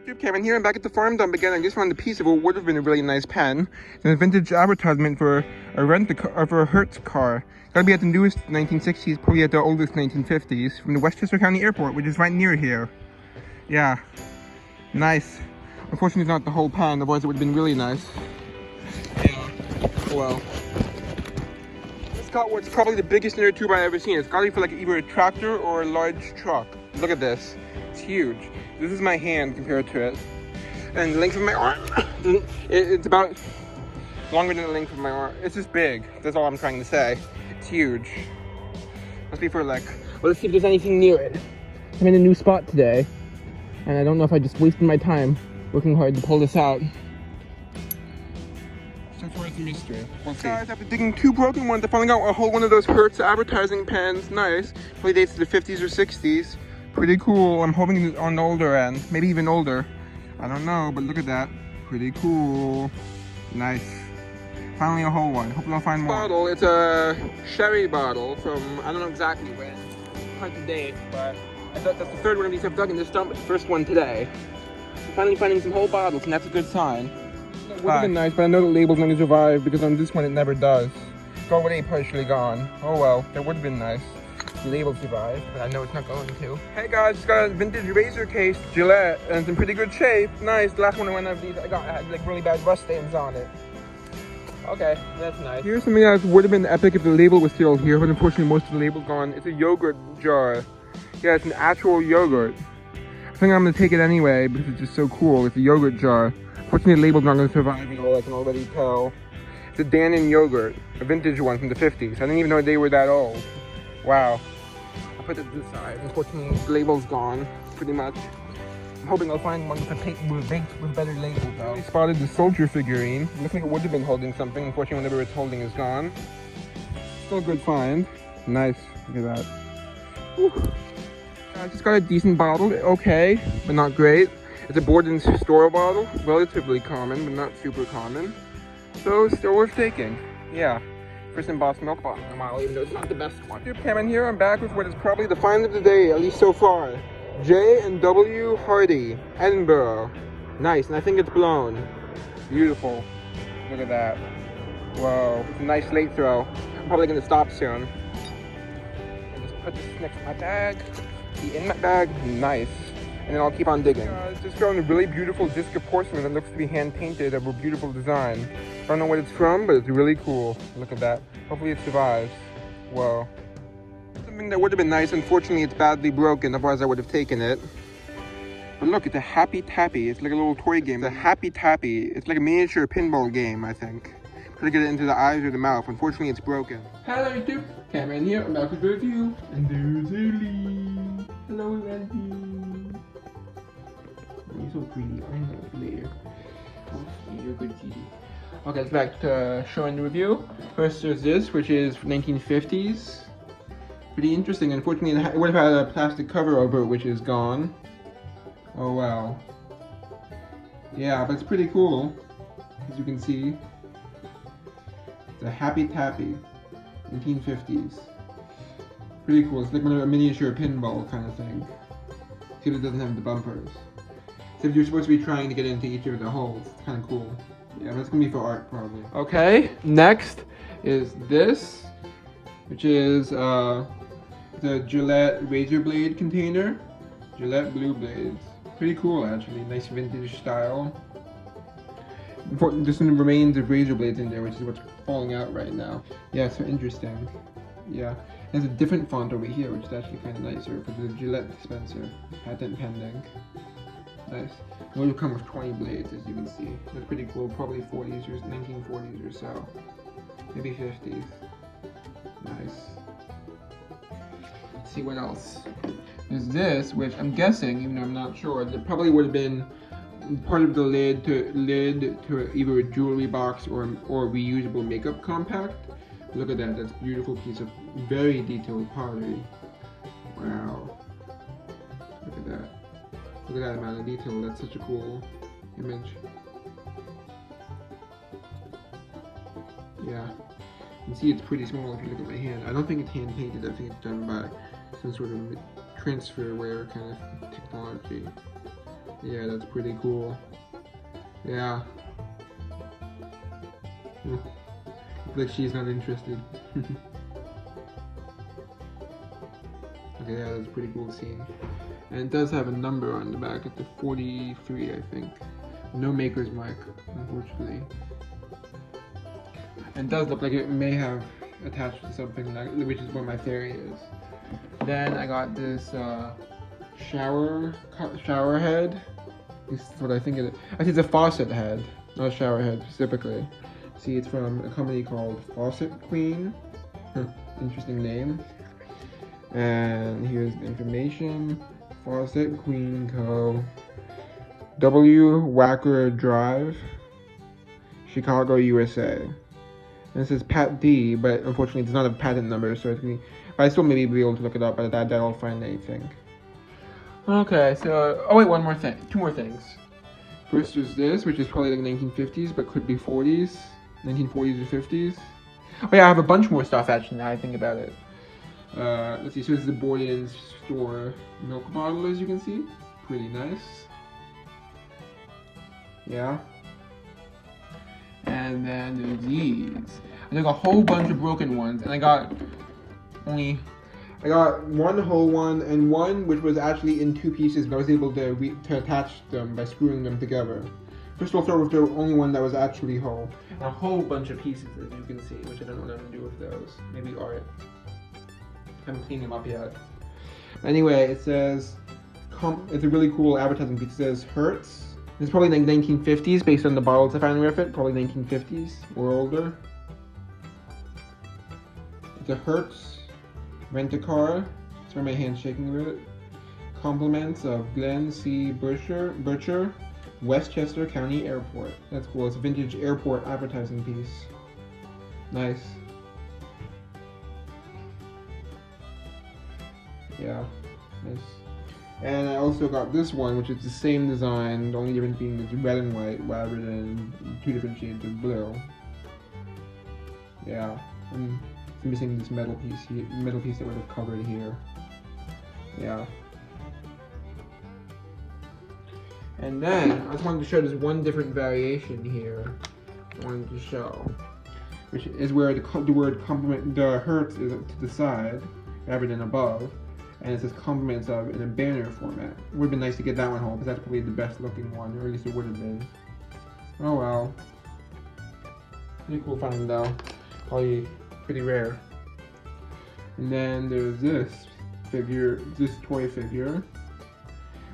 YouTube Cameron here. I'm back at the farm dump again. I just found a piece of what would have been a really nice pen. It's a vintage advertisement for a Hertz car. Gotta be at the newest 1960s, probably at the oldest 1950s, from the Westchester County Airport, which is right near here. Yeah, nice. Unfortunately, it's not the whole pen, otherwise it would have been really nice. Yeah, well. It's got what's probably the biggest inner tube I've ever seen. It's gotta be for like either a tractor or a large truck. Look at this. It's huge. This is my hand compared to it. And the length of my arm, it's about longer than the length of my arm. It's just big. That's all I'm trying to say. It's huge. Must be for like, well, let's see if there's anything near it. I'm in a new spot today. And I don't know if I just wasted my time working hard to pull this out. So far it's a mystery. We'll see. Guys, after digging two broken ones, I finally got a whole one of those Hertz advertising pens. Nice. Probably dates to the 50s or 60s. Pretty cool. I'm hoping it's on the older end, maybe even older. I don't know, but look at that. Pretty cool. Nice. Finally a whole one. Hopefully I'll find more. Bottle. It's a sherry bottle from, I don't know exactly when. Hard to date, but I thought that's the third one of these I've dug in this dump, but the first one today. I'm finally finding some whole bottles, and that's a good sign. It would have been nice, but I know the label's going to survive because on this one it never does. It's already partially gone. Oh well, that would have been nice. The label survived, but I know it's not going to. Hey guys, just got a vintage razor case, Gillette, and it's in pretty good shape. Nice. The last one I went of these, I had like really bad rust stains on it. Okay, that's nice. Here's something that would have been epic if the label was still here, but unfortunately most of the label's gone. It's a yogurt jar. Yeah, it's an actual yogurt. I think I'm gonna take it anyway because it's just so cool. It's a yogurt jar. Unfortunately, the label's not gonna survive at all, I can already tell. It's a Dannon yogurt, a vintage one from the 50s. I didn't even know they were that old. Wow. I'll put it to the side. Unfortunately, the label's gone, pretty much. I'm hoping I'll find one with a better label though. I spotted the soldier figurine. Looks like it would have been holding something. Unfortunately, whatever it's holding is gone. Still a good find. Nice. Look at that. Whew. I just got a decent bottle. Okay, but not great. It's a board and store bottle. Relatively common, but not super common. So, still worth taking. Yeah. First embossed milk bottle in a while, even though it's not the best one. YouTube Cameron here. I'm back with what is probably the find of the day, at least so far. J&W Hardy, Edinburgh. Nice, and I think it's blown. Beautiful. Look at that. Whoa, it's a nice late throw. I'm probably gonna stop soon. And just put this next to my bag. Be in my bag. Nice. And then I'll keep on digging. Just found a really beautiful disc of porcelain that looks to be hand painted of a beautiful design. I don't know what it's from, but it's really cool. Look at that. Hopefully it survives. Whoa. Something that would have been nice. Unfortunately, it's badly broken. Otherwise, I would have taken it. But look, it's a Happy Tappy. It's like a little toy game. It's a Happy Tappy. It's like a miniature pinball game, I think. Try to get it into the eyes or the mouth. Unfortunately, it's broken. Hello, YouTube. Cameron here. I'm back with a review. And there's Ellie. Hello, Ellie. You're so pretty. I know later. Oh, you're a good kitty. Okay, let's back to showing the review. First, there's this, which is 1950s. Pretty interesting. Unfortunately, it would have had a plastic cover over it, which is gone. Oh wow. Yeah, but it's pretty cool, as you can see. It's a Happy Tappy, 1950s. Pretty cool. It's like a miniature pinball kind of thing. Except it doesn't have the bumpers. Except you're supposed to be trying to get into each of the holes. It's kind of cool. Yeah, but it's gonna be for art probably. Okay, next is this, which is the Gillette razor blade container. Gillette blue blades. Pretty cool actually, nice vintage style. There's some remains of razor blades in there, which is what's falling out right now. Yeah, so interesting. Yeah, there's a different font over here, which is actually kind of nicer for the Gillette dispenser. Patent pending. Nice. It will come with 20 blades, as you can see. That's pretty cool. Probably 40s or 1940s or so. Maybe 50s. Nice. Let's see what else. There's this, which I'm guessing, even though I'm not sure, that probably would have been part of the lid to either a jewelry box or a reusable makeup compact. Look at that. That's a beautiful piece of very detailed pottery. Wow. Look at that. Look at that amount of detail. That's such a cool image. Yeah. You can see it's pretty small if you look at my hand. I don't think it's hand painted. I think it's done by some sort of transfer wear kind of technology. Yeah, that's pretty cool. Yeah. Looks like she's not interested. Okay, yeah, that's a pretty cool scene. And it does have a number on the back. It's a 43, I think. No maker's mark, unfortunately. And it does look like it may have attached to something, like, which is what my theory is. Then I got this shower head. This is what I think it is. Actually, it's a faucet head, not a shower head specifically. See, it's from a company called Faucet Queen. Interesting name. And here's the information. Faucet Queen Co. W. Wacker Drive, Chicago, USA. And it says Pat D, but unfortunately it's not a patent number, so it's gonna, but I still maybe be able to look it up, but that I'll find anything. Okay, so, oh wait, one more thing, two more things. First there's this, which is probably like 1950s, but could be 40s, 1940s or 50s. Oh yeah, I have a bunch more stuff actually now I think about it. Let's see, so this is the Boyden Store milk bottle, as you can see. Pretty nice. Yeah. And then there's these. I took a whole bunch of broken ones, and I got one whole one and one which was actually in two pieces, but I was able to attach them by screwing them together. First we'll start with the only one that was actually whole. And a whole bunch of pieces, as you can see, which I don't know what I'm gonna do with those. Maybe art. I haven't cleaned them up yet. Anyway, it says, it's a really cool advertising piece. It says Hertz. It's probably like 1950s based on the bottles I found with it. Probably 1950s or older. It's a Hertz rent-a-car. Sorry, my hand's shaking with it. Compliments of Glenn C. Butcher, Westchester County Airport. That's cool. It's a vintage airport advertising piece. Nice. Yeah, nice. And I also got this one, which is the same design, the only difference being it's red and white rather than two different shades of blue. Yeah, and it's missing this metal piece here, that would have covered here. Yeah. And then I just wanted to show this one different variation here. I wanted to show, which is where the word compliment, the Hertz is to the side rather than above. And it says compliments of in a banner format. It would have been nice to get that one home, because that's probably the best looking one, or at least it would have been. Oh well. Pretty cool find though. Probably pretty rare. And then there's this figure, this toy figure.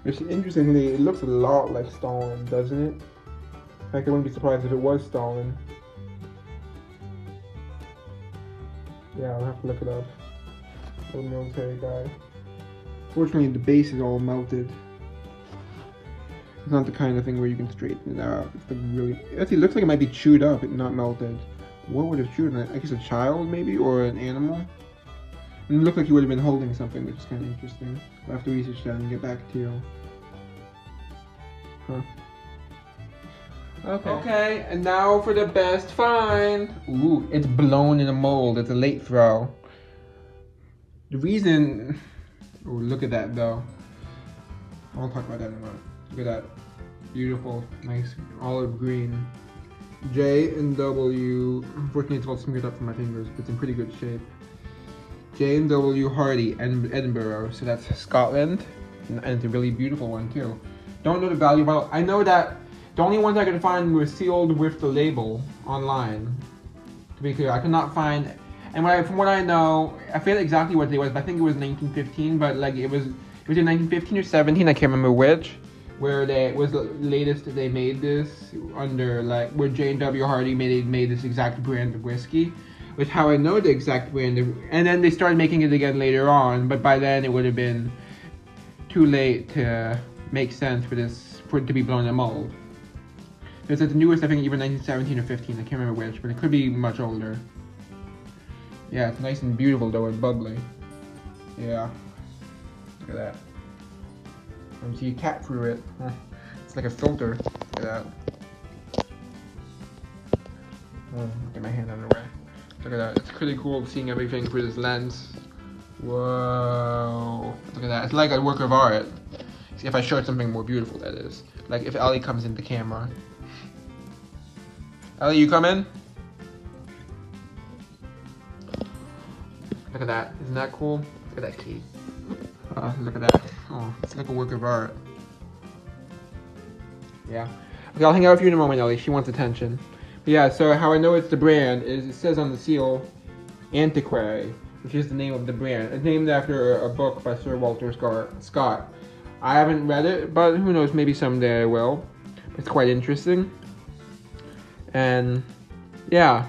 Which interestingly, it looks a lot like Stalin, doesn't it? In fact, I wouldn't be surprised if it was Stalin. Yeah, I'll have to look it up. Little military guy. Fortunately, the base is all melted. It's not the kind of thing where you can straighten it out. It's like really. Actually, it looks like it might be chewed up, and not melted. What would have chewed it? I guess a child, maybe, or an animal. And it looked like he would have been holding something, which is kind of interesting. I'll have to research that and get back to you. Huh. Okay, and now for the best find. Ooh, it's blown in a mold. It's a late throw. The reason, oh, look at that though. I'll talk about that in a moment. Look at that, beautiful, nice olive green. J&W, unfortunately it's all smeared up from my fingers, but it's in pretty good shape. J&W Hardy, Edinburgh, so that's Scotland, and it's a really beautiful one too. Don't know the value of it. I know that the only ones I could find were sealed with the label online. To be clear, I could not find. And from what I know, I forget exactly what it was, but I think it was 1915, but like it was in 1915 or 17, I can't remember which, where it was the latest that they made this under, like, where J&W Hardy made this exact brand of whiskey, which how I know the exact brand of, and then they started making it again later on, but by then it would have been too late to make sense for it to be blown in a mold. It's the newest, I think, either 1917 or 15, I can't remember which, but it could be much older. Yeah, it's nice and beautiful though, and bubbly. Yeah. Look at that. You see a cat through it. It's like a filter. Look at that. Get my hand out of the way. Look at that. It's pretty cool seeing everything through this lens. Whoa. Look at that. It's like a work of art. If I showed something more beautiful, that is. Like if Ellie comes in the camera. Ellie, you come in? Look at that. Isn't that cool? Look at that key. Look at that. Oh, it's like a work of art. Yeah. Okay, I'll hang out with you in a moment, Ellie. She wants attention. But yeah, so how I know it's the brand is it says on the seal, Antiquary, which is the name of the brand. It's named after a book by Sir Walter Scott. I haven't read it, but who knows, maybe someday I will. It's quite interesting. And yeah,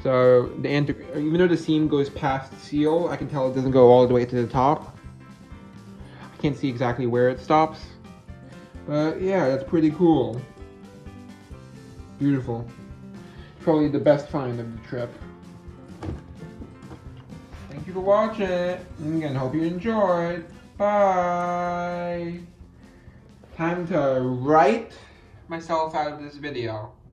so even though the seam goes past the seal, I can tell it doesn't go all the way to the top. I can't see exactly where it stops. But yeah, that's pretty cool. Beautiful. Probably the best find of the trip. Thank you for watching. And again, hope you enjoyed. Bye. Time to write myself out of this video.